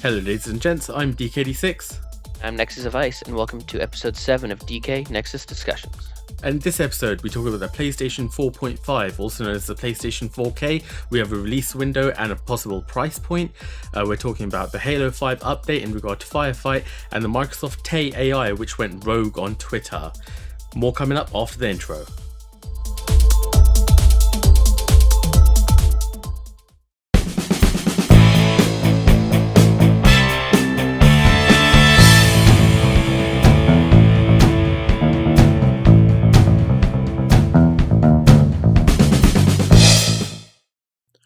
Hello ladies and gents, I'm DeeKay I'm Nexus of Ice, and welcome to episode 7 of DeeKay Nexus Discussions. And in this episode, we talk about the PlayStation 4.5, also known as the PlayStation 4K. We have a release window and a possible price point. We're talking about the Halo 5 update in regard to FireFight, and the Microsoft Tay AI, which went rogue on Twitter. More coming up after the intro.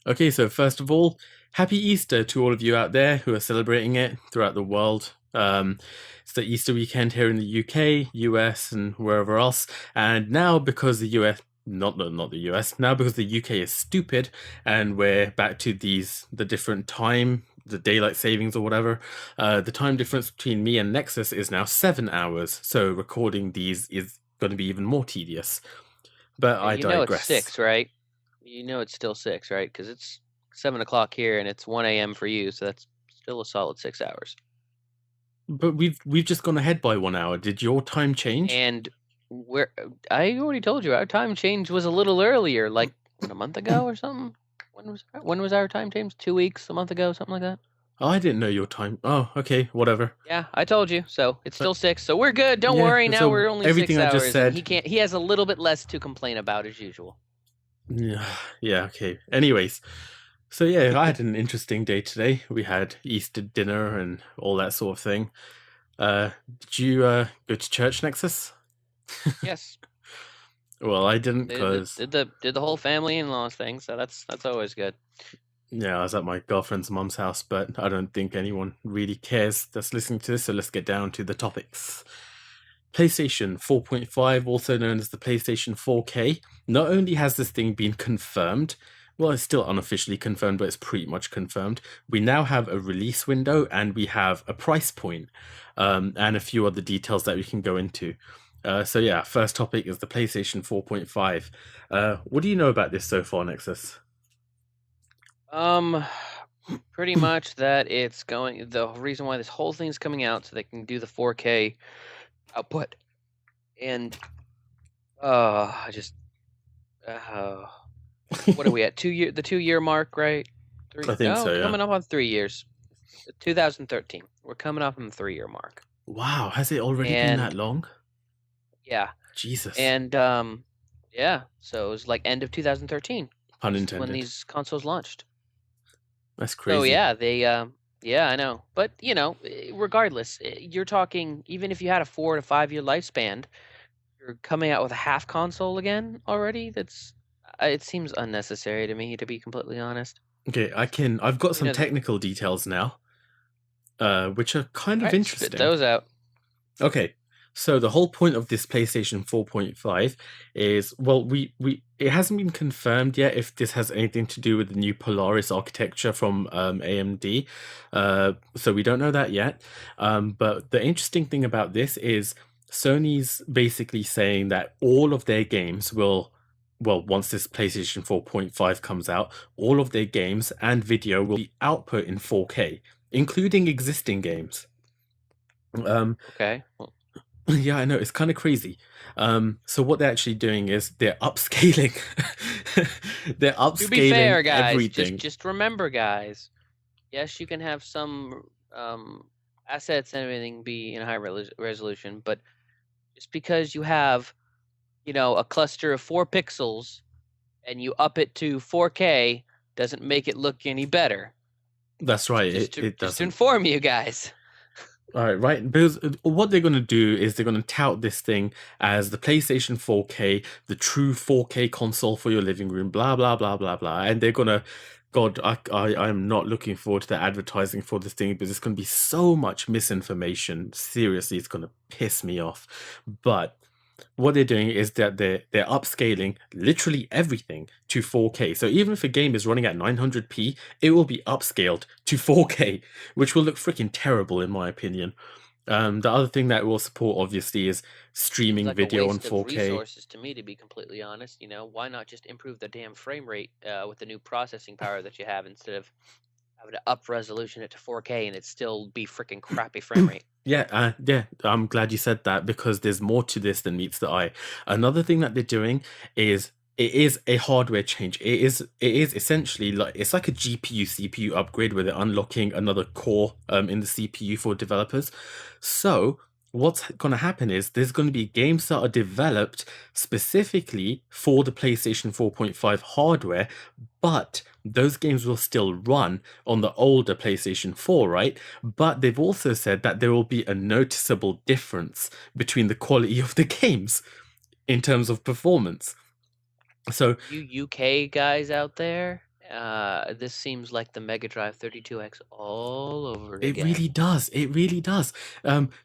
Okay, so first of all, happy Easter to all of you out there who are celebrating it throughout the world. It's the Easter weekend here in the UK, US, and wherever else. And now because the US, not the US, now because the UK is stupid and we're back to the different time, the daylight savings or whatever, the time difference between me and Nexus is now 7 hours. So recording these is going to be even more tedious. But I digress. It's 6, right? You know it's still 6, right? Because it's 7 o'clock here and it's 1 a.m. for you, so that's still a solid 6 hours. But we've just gone ahead by 1 hour. Did your time change? And I already told you our time change was a little earlier, like a month ago or something. When was our time change? 2 weeks, a month ago, something like that. Oh, I didn't know your time. Oh, okay, whatever. Yeah, I told you. So it's still 6. So we're good. Don't worry. Now we're only 6 hours. I just said. He has a little bit less to complain about as usual. Yeah, okay. Anyways, so yeah, I had an interesting day today. We had Easter dinner and all that sort of thing. Did you go to church, Nexus? Yes. Well, I didn't because did the whole family in-laws thing, so that's always good. Yeah, I was at my girlfriend's mum's house, but I don't think anyone really cares that's listening to this, so let's get down to the topics. PlayStation 4.5, also known as the PlayStation 4K, not only has this thing been confirmed, well, it's still unofficially confirmed, but it's pretty much confirmed. We now have a release window and we have a price point, and a few other details that we can go into. So yeah, first topic is the PlayStation 4.5. What do you know about this so far, Nexus? Pretty much that it's going. The reason why this whole thing's coming out so they can do the 4K output, and I just what are we at? 2 year, the 2 year mark, right? I think so. Yeah. Coming up on 3 years. 2013. We're coming up on the 3 year mark. Wow, has it already been that long? Yeah. Jesus. And yeah, so it was like end of 2013. Pun intended. When these consoles launched. That's crazy. So yeah, they yeah, I know. But you know, regardless, you're talking, even if you had a 4 to 5 year lifespan, you're coming out with a half console again already. That's it seems unnecessary to me, to be completely honest. Okay, I've got some technical details now, which are kind of interesting. Spit those out. Okay, so the whole point of this PlayStation 4.5 is, well, it hasn't been confirmed yet if this has anything to do with the new Polaris architecture from AMD, so we don't know that yet. But the interesting thing about this is Sony's basically saying that all of their games will, well, once this PlayStation 4.5 comes out, all of their games and video will be output in 4K, including existing games. Okay. Yeah, I know, it's kind of crazy. So what they're actually doing is they're upscaling. They're upscaling to be fair, guys, everything. Just remember, guys. Yes, you can have some assets and everything be in high resolution, but just because you have, you know, a cluster of 4 pixels and you up it to 4K doesn't make it look any better. That's right. It doesn't. Just to inform you guys. All right, because what they're going to do is they're going to tout this thing as the PlayStation 4K, the true 4K console for your living room, blah, blah, blah, blah, blah. And they're going to, God, I'm not looking forward to the advertising for this thing because it's going to be so much misinformation. Seriously, it's going to piss me off. But what they're doing is that they're upscaling literally everything to 4K. So even if a game is running at 900p, it will be upscaled to 4K, which will look freaking terrible in my opinion. The other thing that will support obviously is streaming video on 4K. Of resources to me, to be completely honest. You know, why not just improve the damn frame rate with the new processing power that you have instead of having to up resolution it to 4K and it still be freaking crappy frame rate. Yeah, I'm glad you said that because there's more to this than meets the eye. Another thing that they're doing is it is a hardware change. It is essentially like it's like a GPU CPU upgrade where they're unlocking another core in the CPU for developers. So what's going to happen is there's going to be games that are developed specifically for the PlayStation 4.5 hardware, but those games will still run on the older PlayStation 4, right? But they've also said that there will be a noticeable difference between the quality of the games in terms of performance. So You UK guys out there, this seems like the Mega Drive 32X all over it again. really does. It really does.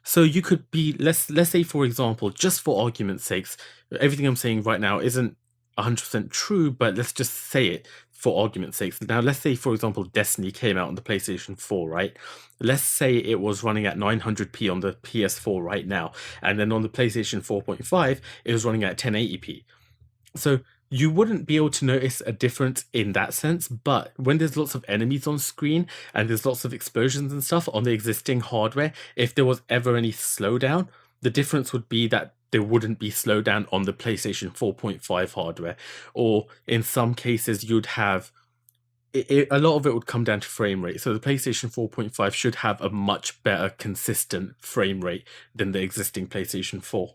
So you could be let's say for example, just for argument's sakes, everything I'm saying right now isn't 100% true, but let's just say it for argument's sake. Now, let's say for example, Destiny came out on the PlayStation 4, right? Let's say it was running at 900p on the PS4 right now, and then on the PlayStation 4.5, it was running at 1080p. So you wouldn't be able to notice a difference in that sense, but when there's lots of enemies on screen and there's lots of explosions and stuff on the existing hardware, if there was ever any slowdown, the difference would be that there wouldn't be slowdown on the PlayStation 4.5 hardware. Or in some cases, you'd have a lot of it would come down to frame rate. So the PlayStation 4.5 should have a much better consistent frame rate than the existing PlayStation 4.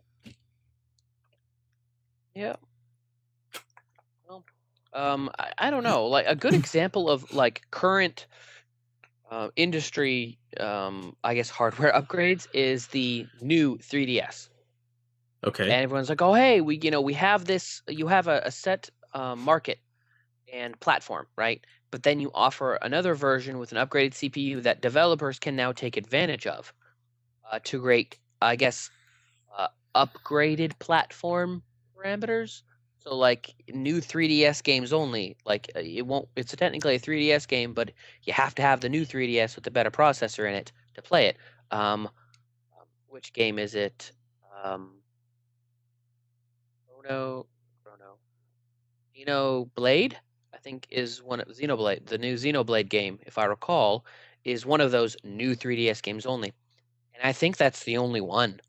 Yeah. Well, I don't know. Like a good example of like current industry, I guess hardware upgrades is the new 3DS. Okay. And everyone's like, "Oh, hey, we have this. You have a set market and platform, right? But then you offer another version with an upgraded CPU that developers can now take advantage of to create, I guess, upgraded platform parameters. So like new 3DS games only. Like it won't. It's technically a 3DS game, but you have to have the new 3DS with the better processor in it to play it. Which game is it? Chrono, Xenoblade, I think is one of Xenoblade. The new Xenoblade game, if I recall, is one of those new 3DS games only, and I think that's the only one.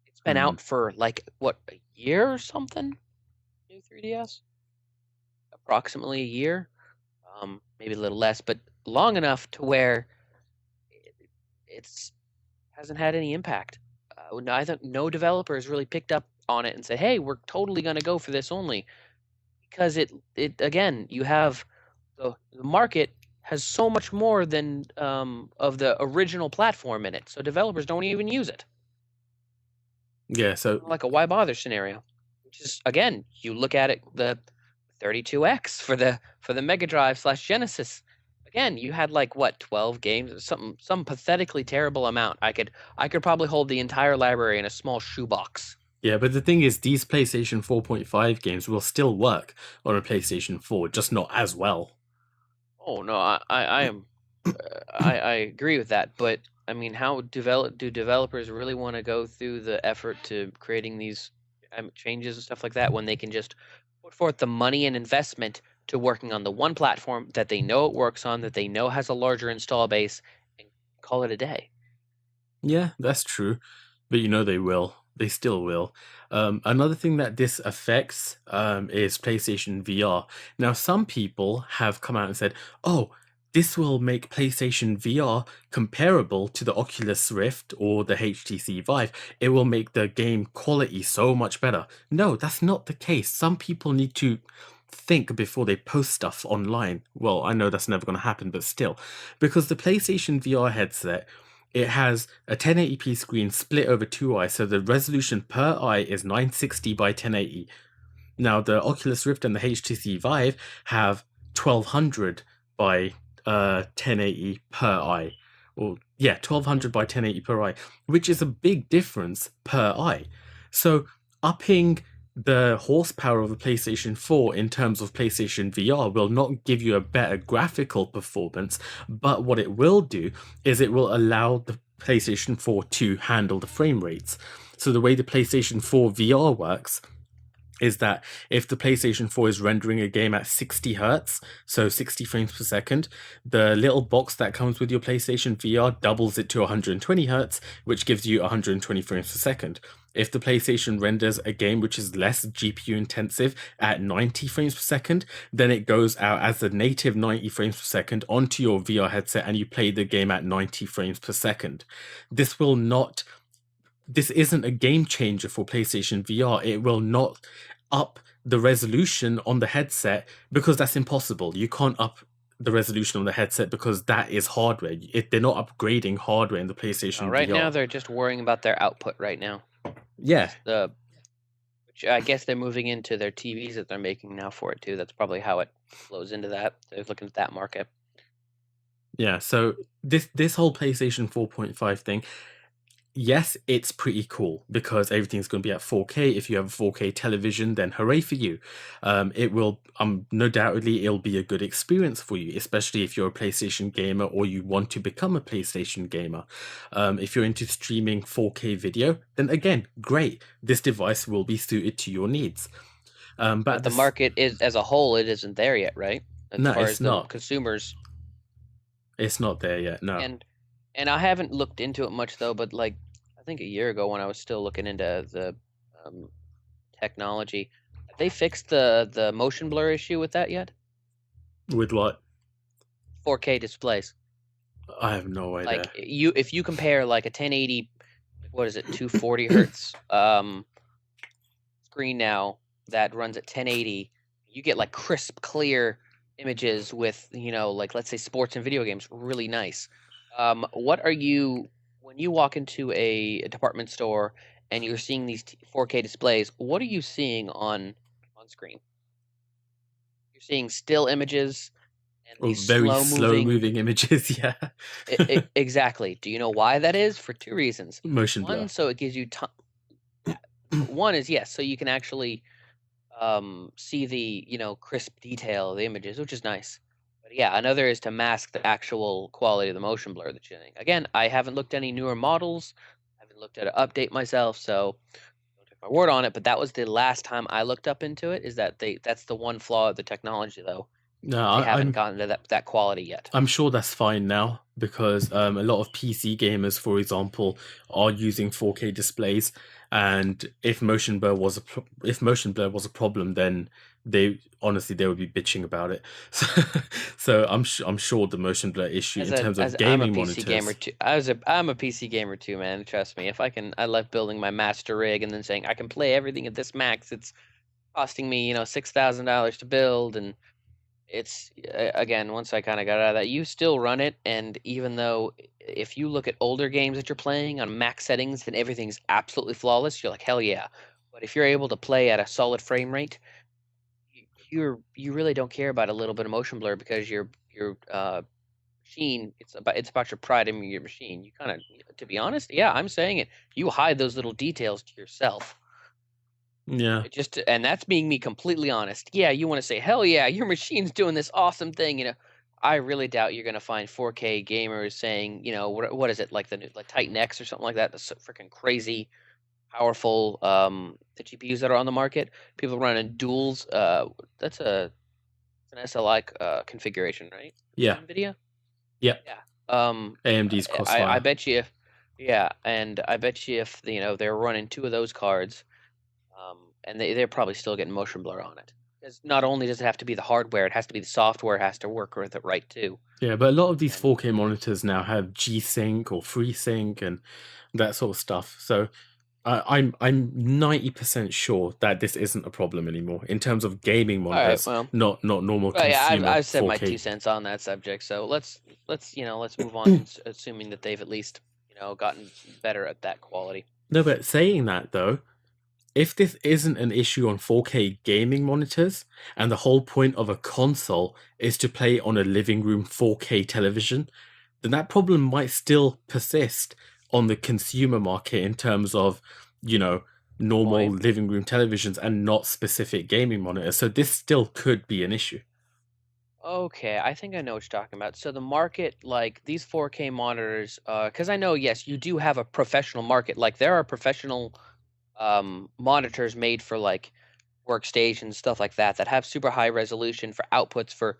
It's been Hmm. out for like what, a year or something. New 3DS, approximately a year, maybe a little less, but long enough to where it's hasn't had any impact. I think no developer has really picked up on it and said, "Hey, we're totally going to go for this only," because it again, you have the market has so much more than of the original platform in it, so developers don't even use it. Yeah, so Like a why bother scenario, which is again, you look at it, the 32X for the Mega Drive / Genesis. Again, you had like what, 12 games or something, some pathetically terrible amount. I could probably hold the entire library in a small shoebox. yeah, but the thing is, these PlayStation 4.5 games will still work on a PlayStation 4, just not as well. Oh no, I am I agree with that, but I mean, how do developers really want to go through the effort to creating these changes and stuff like that when they can just put forth the money and investment to working on the one platform that they know it works on, that they know has a larger install base, and call it a day? Yeah, that's true. But you know they will. They still will. Another thing that this affects is PlayStation VR. Now, some people have come out and said, oh, this will make PlayStation VR comparable to the Oculus Rift or the HTC Vive. It will make the game quality so much better. No, that's not the case. Some people need to think before they post stuff online. Well, I know that's never going to happen, but still. Because the PlayStation VR headset, it has a 1080p screen split over two eyes, so the resolution per eye is 960 by 1080. Now, the Oculus Rift and the HTC Vive have 1200 by 1080 per eye. Or, yeah, 1200 by 1080 per eye, which is a big difference per eye. So, upping the horsepower of the PlayStation 4 in terms of PlayStation VR will not give you a better graphical performance, but what it will do is it will allow the PlayStation 4 to handle the frame rates. So the way the PlayStation 4 VR works is that if the PlayStation 4 is rendering a game at 60 hertz, so 60 frames per second, the little box that comes with your PlayStation VR doubles it to 120 hertz, which gives you 120 frames per second. If the PlayStation renders a game which is less GPU intensive at 90 frames per second, then it goes out as a native 90 frames per second onto your VR headset and you play the game at 90 frames per second. This isn't a game changer for PlayStation VR. It will not up the resolution on the headset because that's impossible. You can't up the resolution on the headset because that is hardware. They're not upgrading hardware in the PlayStation Right now, VR. they're just worrying about their output right now. Yeah. Which I guess they're moving into their TVs that they're making now for it too. That's probably how it flows into that. They're looking at that market. Yeah, so this whole PlayStation 4.5 thing, yes, it's pretty cool because everything's going to be at 4K. If you have a 4K television, then hooray for you. It will, no doubtedly, it'll be a good experience for you, especially if you're a PlayStation gamer or you want to become a PlayStation gamer. If you're into streaming 4K video, then again, great. This device will be suited to your needs. But the market is, as a whole, it isn't there yet, right? As No, far it's as the not. consumers. It's not there yet. No. And I haven't looked into it much though. But like, I think a year ago when I was still looking into the technology, have they fixed the motion blur issue with that yet? With what? 4K displays. I have no idea. Like if you compare like a 1080, what is it, 240 hertz screen now that runs at 1080, you get like crisp, clear images with, like let's say sports and video games, really nice. What are you, when you walk into a department store and you're seeing these 4K displays, what are you seeing on screen? You're seeing still images and these Very slow moving images. Yeah. Exactly. Do you know why that is? For two reasons. Motion blur. One, so it gives you one is, yes, so you can actually see the crisp detail of the images, which is nice. But yeah, another is to mask the actual quality of the motion blur that you're seeing. Again, I haven't looked at any newer models. I haven't looked at an update myself, so don't take my word on it. But that was the last time I looked up into it. Is that that's the one flaw of the technology, though. No, They haven't gotten to that quality yet. I'm sure that's fine now because a lot of PC gamers, for example, are using 4K displays, and if motion blur was a problem, then they would be bitching about it. So I'm sure the motion blur issue in terms of gaming monitors. I'm a PC gamer too, man. Trust me. I love building my master rig and then saying I can play everything at this max. It's costing me $6,000 to build, and it's again, once I kind of got out of that, you still run it, and even though if you look at older games that you're playing on max settings and everything's absolutely flawless, you're like, hell yeah. But if you're able to play at a solid frame rate, you really don't care about a little bit of motion blur because your machine, it's about your pride in your machine. You kind of, to be honest, yeah, I'm saying it, you hide those little details to yourself. Yeah. And that's being me completely honest. Yeah, you want to say, hell yeah, your machine's doing this awesome thing. I really doubt you're going to find 4K gamers saying, what is it, like the new, like Titan X or something like that? That's so freaking crazy powerful. The GPUs that are on the market, people running duals. That's an SLI configuration, right? Yeah. NVIDIA. Yeah. Yeah. AMD's Crossfire. I bet you. Yeah, and I bet you if they're running two of those cards. And they're probably still getting motion blur on it. Because not only does it have to be the hardware, it has to be the software has to work with it right too. Yeah, but a lot of these 4K monitors now have G-Sync or FreeSync and that sort of stuff. So I'm 90% sure that this isn't a problem anymore in terms of gaming monitors, not normal consumer. Yeah, I've said 4K. my 2 cents on that subject. So let's move on, assuming that they've at least gotten better at that quality. No, but saying that though, if this isn't an issue on 4K gaming monitors, and the whole point of a console is to play on a living room 4K television, then that problem might still persist on the consumer market in terms of, normal living room televisions and not specific gaming monitors. So this still could be an issue. Okay, I think I know what you're talking about. So the market, like these 4K monitors, because I know, yes, you do have a professional market. Like there are professional monitors made for like workstations, stuff like that, that have super high resolution for outputs for,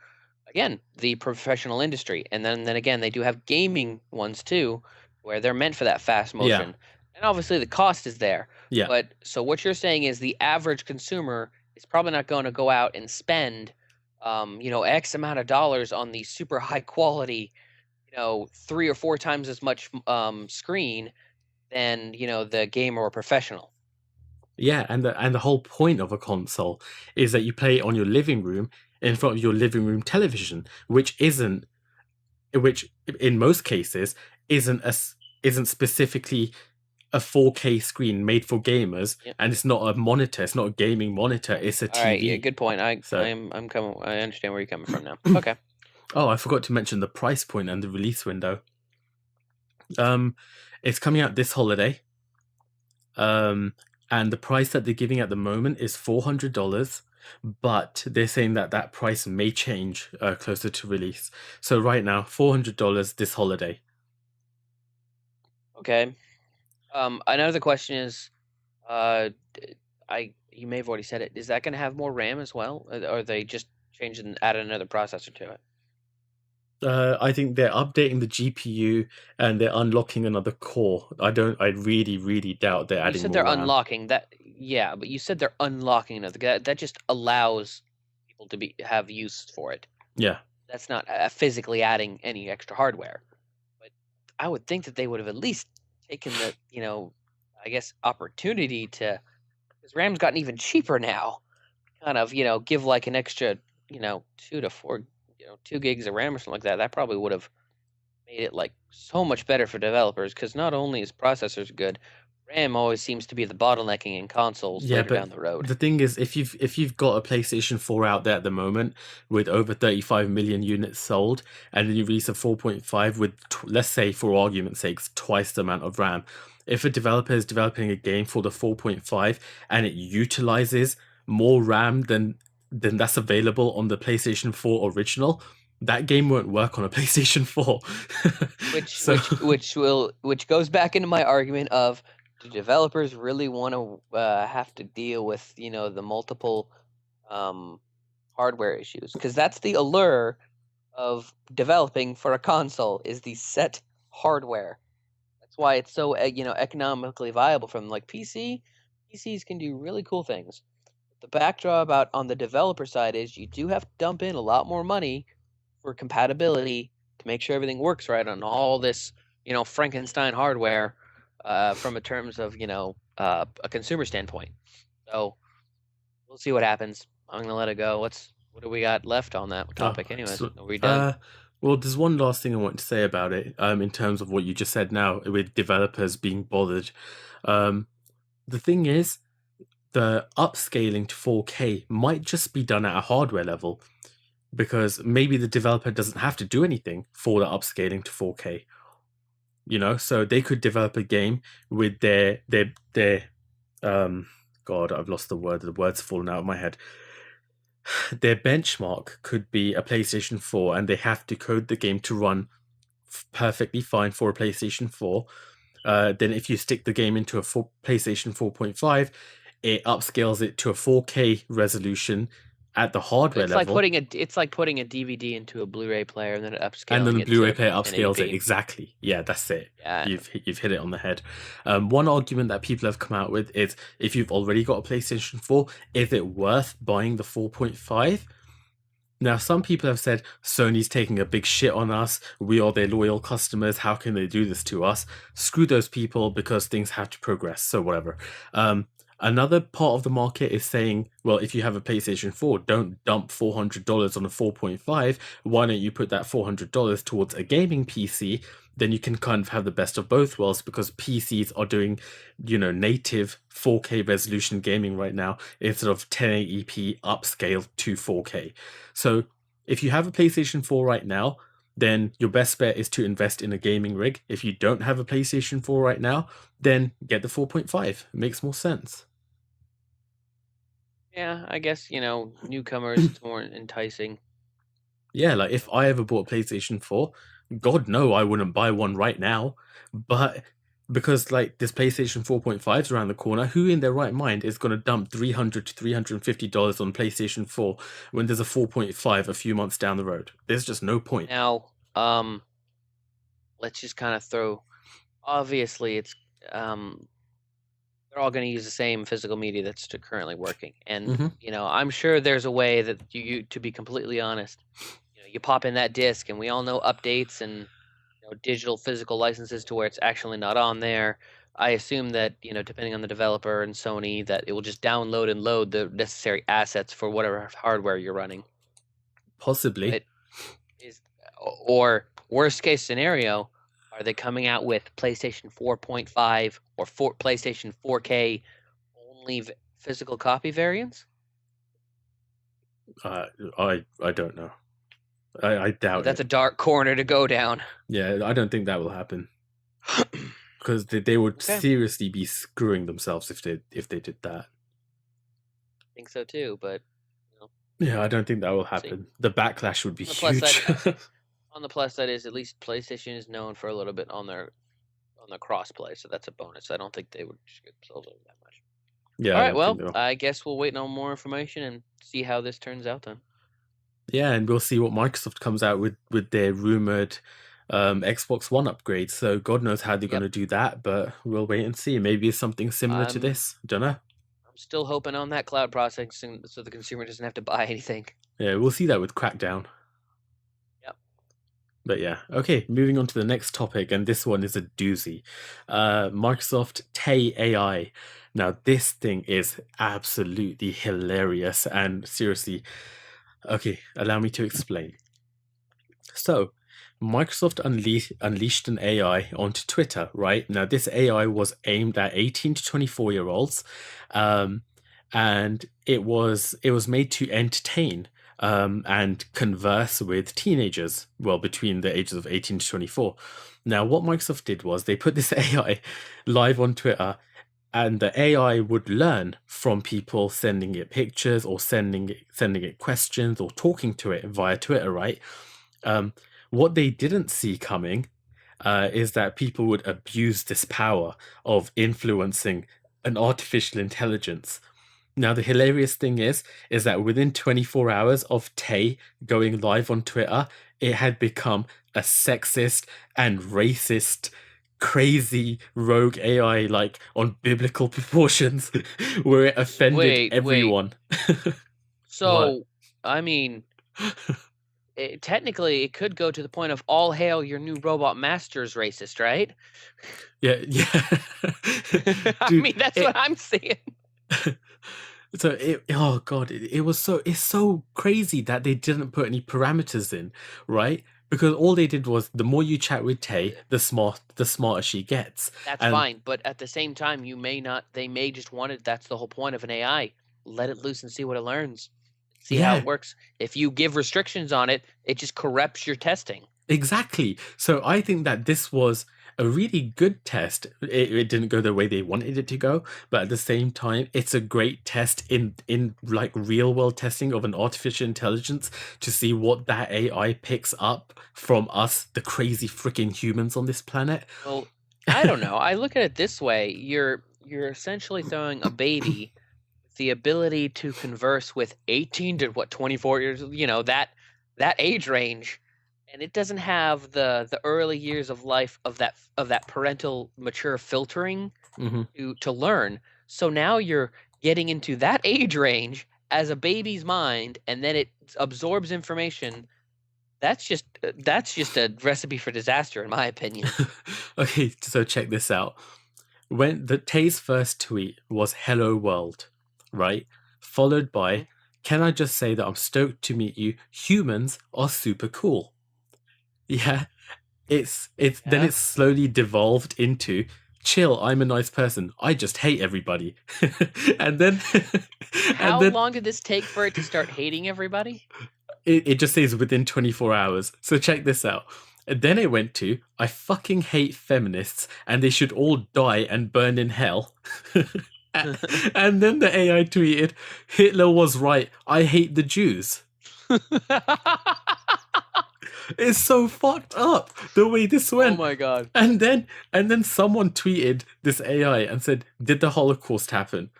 again, the professional industry. And then again, they do have gaming ones too, where they're meant for that fast Yeah, motion. And obviously the cost is there. yeah, But so what you're saying is the average consumer is probably not going to go out and spend, X amount of dollars on the super high quality, 3 or 4 times as much screen than, the gamer or professional. yeah. And the whole point of a console is that you play it on your living room in front of your living room television, which in most cases isn't specifically a 4K screen made for gamers, Yeah. and it's not a monitor. It's not a gaming monitor. It's a All right. Yeah. TV. Good point. So, I'm coming. I understand where you're coming from now. Okay. oh, I forgot to mention the price point and the release window. It's coming out this holiday. And the price that they're giving at the moment is $400, but they're saying that that price may change closer to release. So right now, $400 this holiday. Okay. Another question is, you may have already said it. Is that going to have more RAM as well, or are they just changing, adding another processor to it? I think they're updating the GPU and they're unlocking another core. I really, really doubt they're You adding said more they're RAM. unlocking that. Yeah, but you said they're unlocking another. That just allows people to have use for it. Yeah. That's not physically adding any extra hardware. But I would think that they would have at least taken the, I guess, opportunity to, because RAM's gotten even cheaper now. Kind of, give like an extra, 2 to 4, 2 gigs of RAM or something like that. That probably would have made it like so much better for developers, because not only is processors good, RAM always seems to be the bottlenecking in consoles Yeah, later but down the road. the thing is, if you've got a PlayStation 4 out there at the moment with over 35 million units sold, and then you release a 4.5 with, let's say, for argument's sake, twice the amount of RAM, if a developer is developing a game for the 4.5 and it utilizes more RAM than that's available on the PlayStation 4 original, that game won't work on a PlayStation 4. Which So which which goes back into my argument of, do developers really want to have to deal with, the multiple um, hardware issues? Because that's the allure of developing for a console, is the set hardware. That's why it's so economically viable from like PC. PCs can do really cool things. The backdrop out on the developer side is you do have to dump in a lot more money for compatibility to make sure everything works right on all this, Frankenstein hardware, from a terms of, a consumer standpoint. So we'll see what happens. I'm gonna let it go. What do we got left on that Oh, topic anyways? so, Are we done? well, there's one last thing I want to say about it. In terms of what you just said now, with developers being bothered. Um, the thing is, the upscaling to 4K might just be done at a hardware level, because maybe the developer doesn't have to do anything for the upscaling to 4K. So they could develop a game with their God, I've lost the word. The word's fallen out of my head. Their benchmark could be a PlayStation 4, and they have to code the game to run perfectly fine for a PlayStation 4. Then, if you stick the game into a PlayStation 4.5, it upscales it to a 4K resolution at the hardware level, It's like putting a DVD into a Blu-ray player and then and then upscaling the it Blu-ray to player upscales it 1080p. exactly. Yeah, that's it. Yeah. You've hit it on the head. One argument that people have come out with is, if you've already got a PlayStation 4, is it worth buying the 4.5? Now, some people have said Sony's taking a big shit on us. We are their loyal customers. How can they do this to us? Screw those people, because things have to progress. So whatever. Another part of the market is saying, well, if you have a PlayStation 4, don't dump $400 on a 4.5. Why don't you put that $400 towards a gaming PC? Then you can kind of have the best of both worlds, because PCs are doing, native 4K resolution gaming right now instead of 1080p upscale to 4K. So if you have a PlayStation 4 right now, then your best bet is to invest in a gaming rig. If you don't have a PlayStation 4 right now, then get the 4.5. It makes more sense. Yeah, I guess, newcomers, it's more enticing. Yeah, like if I ever bought a PlayStation 4, God no, I wouldn't buy one right now. But Because like this PlayStation 4.5 is around the corner, who in their right mind is going to dump $300 to $350 on PlayStation 4 when there's a 4.5 a few months down the road? There's just no point. Now, let's just kind of throw. Obviously, it's they're all going to use the same physical media that's currently working, and I'm sure there's a way that you, to be completely honest, you pop in that disc, and we all know updates and digital physical licenses to where it's actually not on there. I assume that depending on the developer and Sony, that it will just download and load the necessary assets for whatever hardware you're running. Possibly. It is, or worst case scenario, are they coming out with PlayStation 4.5 or PlayStation 4K only physical copy variants? I don't know. I doubt That's it. a dark corner to go down. Yeah, I don't think that will happen. Because they would seriously be screwing themselves if they did that. I think so too, but yeah, I don't think that will happen. The backlash would be huge. On the plus side is at least PlayStation is known for a little bit on the crossplay, so that's a bonus. I don't think they would screw themselves over that much. Yeah. All right. Well, I guess we'll wait on more information and see how this turns out then. Yeah, and we'll see what Microsoft comes out with their rumored Xbox One upgrade. So God knows how they're going to do that, but we'll wait and see. Maybe it's something similar to this. Don't know. I'm still hoping on that cloud processing so the consumer doesn't have to buy anything. Yeah, we'll see that with Crackdown. Yep. But yeah, okay, moving on to the next topic, and this one is a doozy. Microsoft Tay AI. Now, this thing is absolutely hilarious, and seriously, okay, allow me to explain. So, Microsoft unleashed an AI onto Twitter, right? Now, this AI was aimed at 18 to 24-year-olds, and it was made to entertain and converse with teenagers, well, between the ages of 18 to 24. Now, what Microsoft did was they put this AI live on Twitter, and the AI would learn from people sending it pictures or sending it questions or talking to it via Twitter, right? What they didn't see coming is that people would abuse this power of influencing an artificial intelligence. Now, the hilarious thing is that within 24 hours of Tay going live on Twitter, it had become a sexist and racist, crazy rogue AI, like on biblical proportions, where it offended everyone. So, what? I mean, technically, it could go to the point of all hail your new robot master's racist, right? Yeah. I mean, that's what I'm seeing. So it's so crazy that they didn't put any parameters in, right? Because all they did was the more you chat with Tay, the smarter she gets. That's fine, but at the same time, they may just want it. That's the whole point of an AI. Let it loose and see what it learns. See how it works. If you give restrictions on it, it just corrupts your testing. Exactly. So I think that this was a really good test. It didn't go the way they wanted it to go, but at the same time, it's a great test in like real world testing of an artificial intelligence to see what that AI picks up from us, the crazy freaking humans on this planet. Well, I don't know. I look at it this way: you're essentially throwing a baby the ability to converse with 18 to 24 years, that age range, and it doesn't have the early years of life of that parental mature filtering to learn. So now you're getting into that age range as a baby's mind, and then it absorbs information. That's just a recipe for disaster, in my opinion. Okay, so check this out. When Tay's first tweet was "Hello world," right? Followed by, "Can I just say that I'm stoked to meet you? Humans are super cool." Yeah, then it's slowly devolved into, "Chill, I'm a nice person. I just hate everybody." And then how long did this take for it to start hating everybody? It just says within 24 hours. So check this out. And then it went to, "I fucking hate feminists and they should all die and burn in hell." And then the AI tweeted, "Hitler was right. I hate the Jews." It's so fucked up the way this Oh went. my god. And then someone tweeted this AI and said, "Did the Holocaust happen?"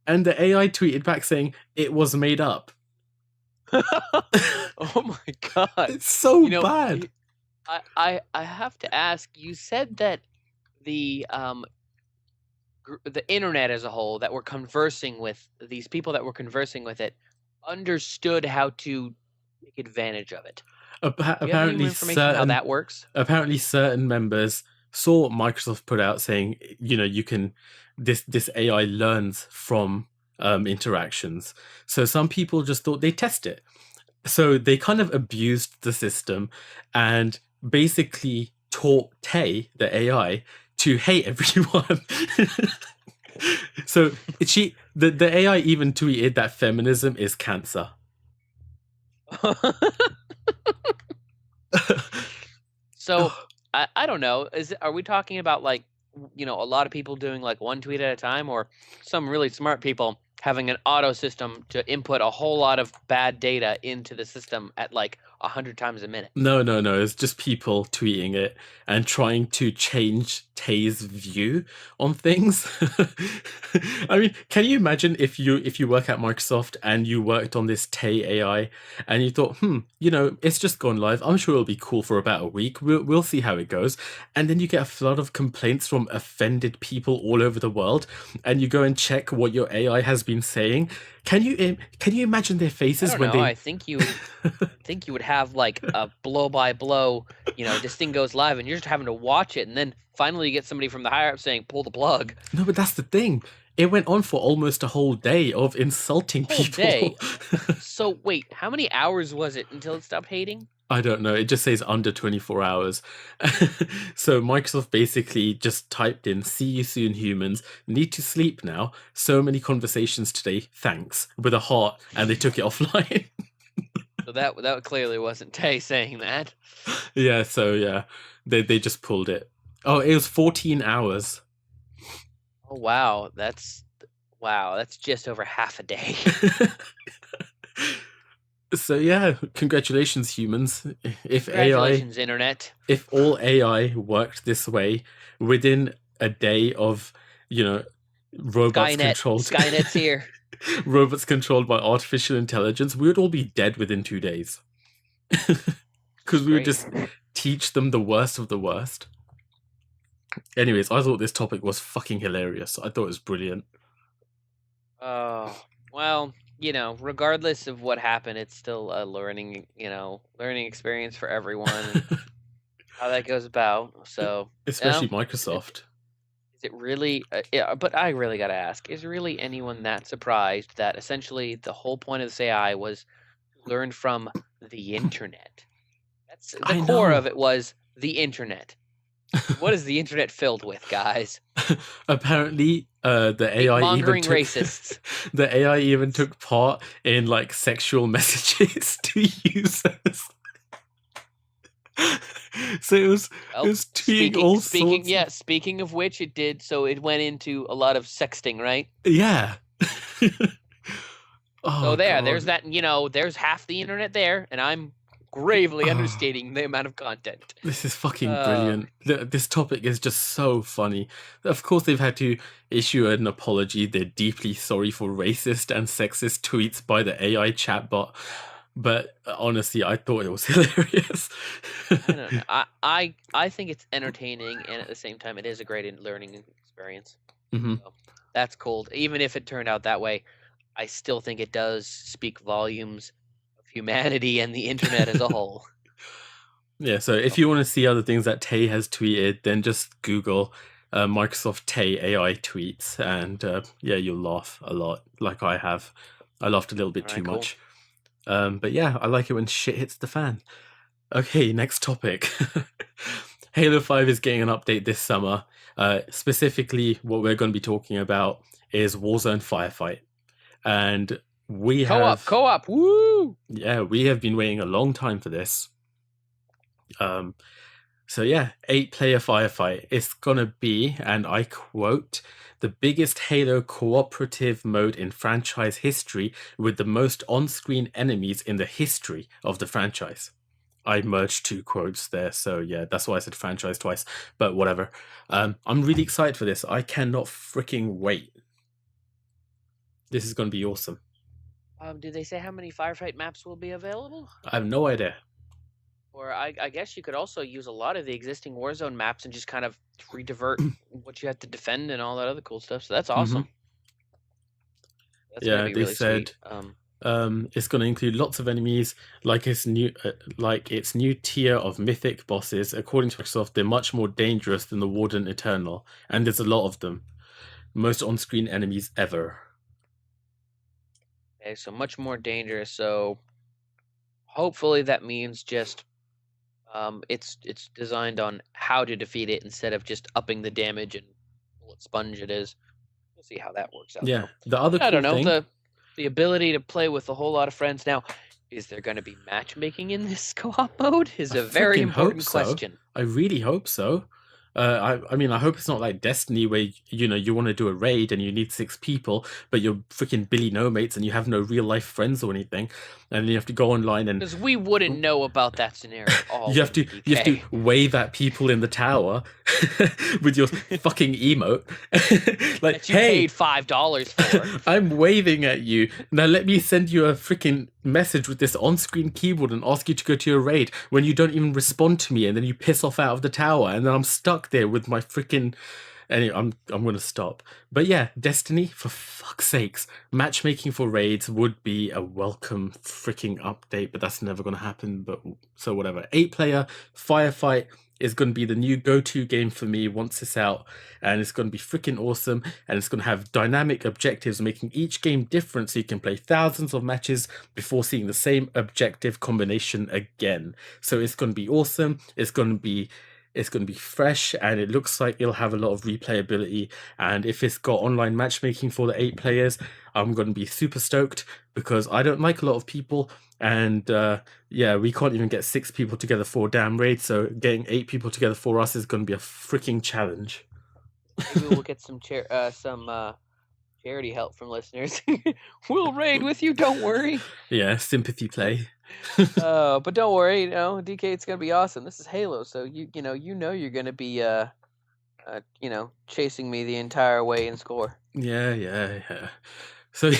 And the AI tweeted back saying it was made up. Oh my god. It's so You know, bad. I have to ask, you said that the internet as a whole that were conversing with these people that were conversing with it understood how to take advantage of it. Do you have any Apparently more information how that works? apparently certain members saw what Microsoft put out saying, you can this AI learns from interactions. So some people just thought they'd test it. So they kind of abused the system and basically taught Tay, the AI, to hate everyone. So the AI even tweeted that feminism is cancer. So I don't know. Are we talking about like, a lot of people doing like one tweet at a time, or some really smart people having an auto system to input a whole lot of bad data into the system at like 100 times a minute? No. It's just people tweeting it and trying to change Tay's view on things. I mean, can you imagine if you work at Microsoft and you worked on this Tay AI and you thought, it's just gone live. I'm sure it'll be cool for about a week. We'll see how it goes. And then you get a flood of complaints from offended people all over the world, and you go and check what your AI has been saying. Can you imagine their I faces don't when know. they? I think you would have like a blow by blow. This thing goes live, and you're just having to watch it, and then finally you get somebody from the higher up saying, "Pull the plug." No, but that's the thing. It went on for almost a whole day of insulting Whole people. day. So wait, how many hours was it until it stopped hating? I don't know. It just says under 24 hours. So Microsoft basically just typed in, "See you soon, humans. Need to sleep now. So many conversations today. Thanks." With a heart, and they took it offline. So that clearly wasn't Tay saying that. Yeah, so yeah. They just pulled it. Oh, it was 14 hours. Oh wow, that's just over half a day. So yeah, congratulations, humans. If Congratulations, internet. if all AI worked this way within a day of, robots Skynet's here. robots controlled by artificial intelligence, we would all be dead within 2 days. Because we would just teach them the worst of the worst. Anyways, I thought this topic was fucking hilarious. I thought it was brilliant. Oh, well, regardless of what happened, it's still a learning experience for everyone. And how that goes about. So, Especially Microsoft. Is it really? Yeah, but I really gotta ask: is really anyone that surprised that essentially the whole point of this AI was learned from the internet? That's the core of it, was the internet. What is the internet filled with, guys? Apparently, the AI even took racists. The AI even took part in like sexual messages to users. So it was tweeting all sorts. Yeah, speaking of which, it did. So it went into a lot of sexting, right? Yeah. So there's that. There's half the internet there, and I'm gravely understating the amount of content. This is fucking brilliant. This topic is just so funny. Of course, they've had to issue an apology. They're deeply sorry for racist and sexist tweets by the AI chatbot. But honestly, I thought it was hilarious. I don't know. I think it's entertaining, and at the same time, it is a great learning experience. Mm-hmm. So that's cool. Even if it turned out that way, I still think it does speak volumes of humanity and the internet as a whole. Yeah, so if you want to see other things that Tay has tweeted, then just Google Microsoft Tay AI tweets, and yeah, you'll laugh a lot, like I have. I laughed a little bit too much. But yeah, I like it when shit hits the fan. Okay, next topic. Halo 5 is getting an update this summer. Specifically, what we're going to be talking about is Warzone Firefight. And we have... Co-op, woo! Yeah, we have been waiting a long time for this. So yeah, 8-player Firefight. It's going to be, and I quote, "the biggest Halo cooperative mode in franchise history with the most on-screen enemies in the history of the franchise." I merged two quotes there, so yeah, that's why I said franchise twice. But whatever. I'm really excited for this. I cannot freaking wait. This is going to be awesome. Do they say how many Firefight maps will be available? I have no idea. Or I guess you could also use a lot of the existing Warzone maps and just kind of redivert what you have to defend and all that other cool stuff. So that's awesome. That's gonna Yeah, be they really said sweet. it's going to include lots of enemies, like its new tier of mythic bosses. According to Microsoft, they're much more dangerous than the Warden Eternal, and there's a lot of them. Most on-screen enemies ever. Okay, so much more dangerous. So hopefully that means just it's designed on how to defeat it instead of just upping the damage and bullet sponge it is. We'll see how that works out Yeah, though. the other I cool don't know, thing. the ability to play with a whole lot of friends. Now, is there going to be matchmaking in this co-op mode? Is I a very freaking hope important so. question. I really hope so. I mean, I hope it's not like Destiny where you want to do a raid and you need 6 people, but you're freaking Billy no mates and you have no real life friends or anything, and you have to go online and Because we wouldn't know about that scenario at all. you have to DK. wave at people in the tower with your fucking emote, like, That you hey, paid $5 for. I'm waving at you. Now let me send you a freaking message with this on-screen keyboard and ask you to go to your raid when you don't even respond to me, and then you piss off out of the tower, and then I'm stuck there with my freaking. Anyway, I'm gonna stop. But yeah, Destiny, for fuck's sakes, matchmaking for raids would be a welcome freaking update, but that's never gonna happen. But so whatever. 8-player Firefight is going to be the new go-to game for me once it's out, and it's going to be freaking awesome, and it's going to have dynamic objectives making each game different, so you can play thousands of matches before seeing the same objective combination again. So it's going to be awesome. It's going to be fresh, and it looks like it'll have a lot of replayability. And if it's got online matchmaking for the 8 players, I'm going to be super stoked, because I don't like a lot of people, and yeah, we can't even get 6 people together for a damn raid, so getting 8 people together for us is going to be a freaking challenge. Maybe we'll get some charity help from listeners. We'll raid with you, don't worry. Yeah, sympathy play. But don't worry, DK, it's gonna be awesome. This is Halo, so you know you're gonna be chasing me the entire way in score. Yeah. So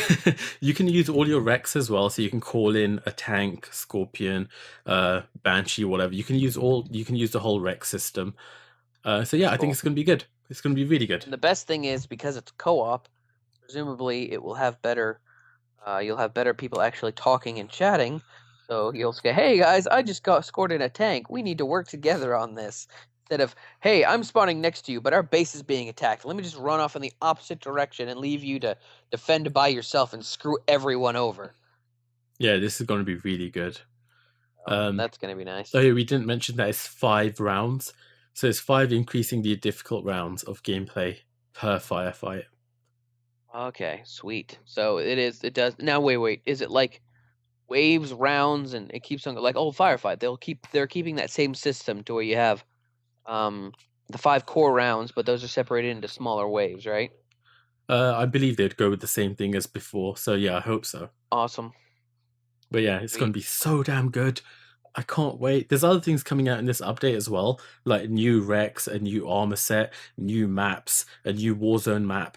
you can use all your Rex as well. So you can call in a tank, Scorpion, Banshee, whatever. You can use the whole Rex system. So yeah, I think Cool. it's gonna be good. It's gonna be really good. And the best thing is, because it's co-op, presumably it will have better. You'll have better people actually talking and chatting. So you'll say, "Hey guys, I just got scored in a tank. We need to work together on this." Instead of, "Hey, I'm spawning next to you, but our base is being attacked. Let me just run off in the opposite direction and leave you to defend by yourself and screw everyone over." Yeah, this is gonna be really good. That's gonna be nice. Oh yeah, we didn't mention that it's 5 rounds. So it's 5 increasing the difficult rounds of gameplay per firefight. Okay, sweet. So it is. It does. Now wait. Is it like waves, rounds, and it keeps on like Firefight? They're keeping that same system to where you have the 5 core rounds, but those are separated into smaller waves, right? I believe they'd go with the same thing as before. So yeah, I hope so. Awesome. But yeah, it's going Sweet. to be so damn good. I can't wait. There's other things coming out in this update as well, like new Rex, a new armor set, new maps, a new Warzone map,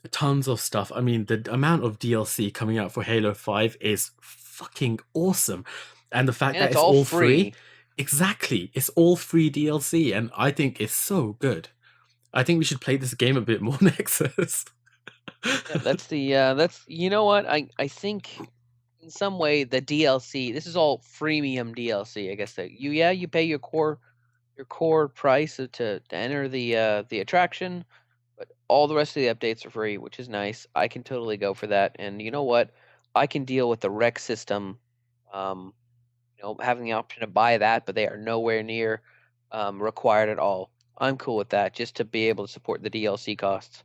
tons of stuff. I mean, the amount of DLC coming out for Halo 5 is fucking awesome. And the fact And that it's it's all all free. free, exactly, it's all free DLC, and I think it's so good. I think we should play this game a bit more, Nexus. Yeah, that's you know what? I think in some way the DLC, this is all freemium DLC, I guess that you pay your core price to enter the attraction, but all the rest of the updates are free, which is nice. I can totally go for that. And you know what? I can deal with the rec system, um, having the option to buy that, but they are nowhere near required at all. I'm cool with that, just to be able to support the DLC costs.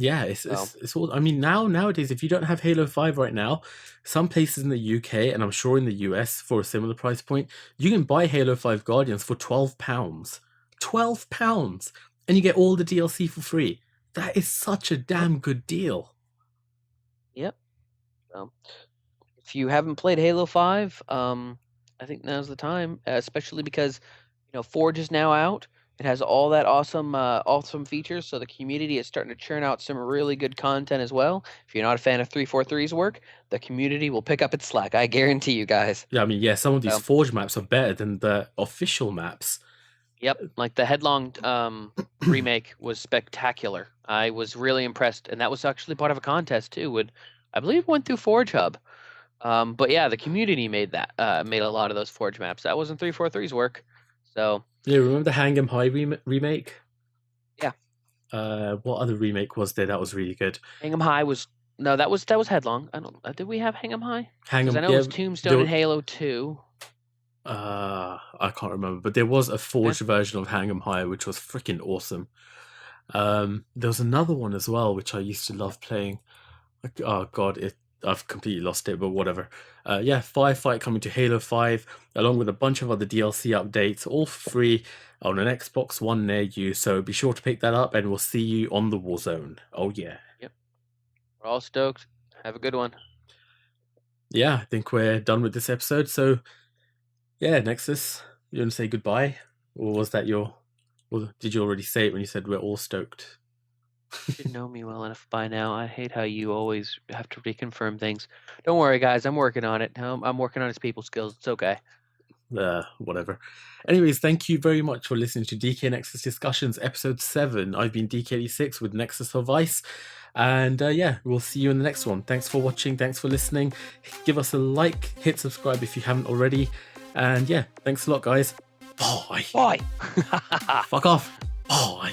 Yeah, it's all. I mean, nowadays, if you don't have Halo 5 right now, some places in the UK and I'm sure in the US for a similar price point, you can buy Halo 5 Guardians for £12. £12, and you get all the DLC for free. That is such a Yep. damn good deal. Yep. If you haven't played Halo 5, I think now's the time, especially because Forge is now out. It has all that awesome features, so the community is starting to churn out some really good content as well. If you're not a fan of 343's work, the community will pick up its slack. I guarantee you guys. Yeah, I mean, yeah, some of these So, Forge maps are better than the official maps. yep, like the Headlong remake was spectacular. I was really impressed, and that was actually part of a contest too. I believe it went through Forge Hub. But yeah, the community made a lot of those Forge maps. That wasn't 343's work. So Yeah, remember the Hang 'em High remake? yeah. What other remake was there that was really good? Hang 'em High was no, that was Headlong. I don't. Did we have Hang 'em High? Hang Because I 'em, know it yeah, was Tombstone and Halo 2. I can't remember, but there was a forged version of Hang 'em High, which was freaking awesome. There was another one as well, which I used to love playing. Oh god, I've completely lost it, but whatever. Yeah, FireFight coming to Halo 5, along with a bunch of other DLC updates, all for free on an Xbox One near you. So be sure to pick that up, and we'll see you on the Warzone. Oh yeah. Yep. We're all stoked. Have a good one. Yeah, I think we're done with this episode. So yeah, Nexus, you want to say goodbye, or was that your? Or did you already say it when you said we're all stoked? You should know me well enough by now. I hate how you always have to reconfirm things. Don't worry, guys. I'm working on it. I'm working on his people skills. It's okay. Whatever. Anyways, thank you very much for listening to DeeKay Nexus Discussions, episode 7. I've been DK86 with Nexus for Vice. And yeah, we'll see you in the next one. Thanks for watching. Thanks for listening. Give us a like. Hit subscribe if you haven't already. And yeah, thanks a lot, guys. Bye. Bye. Fuck off. Bye.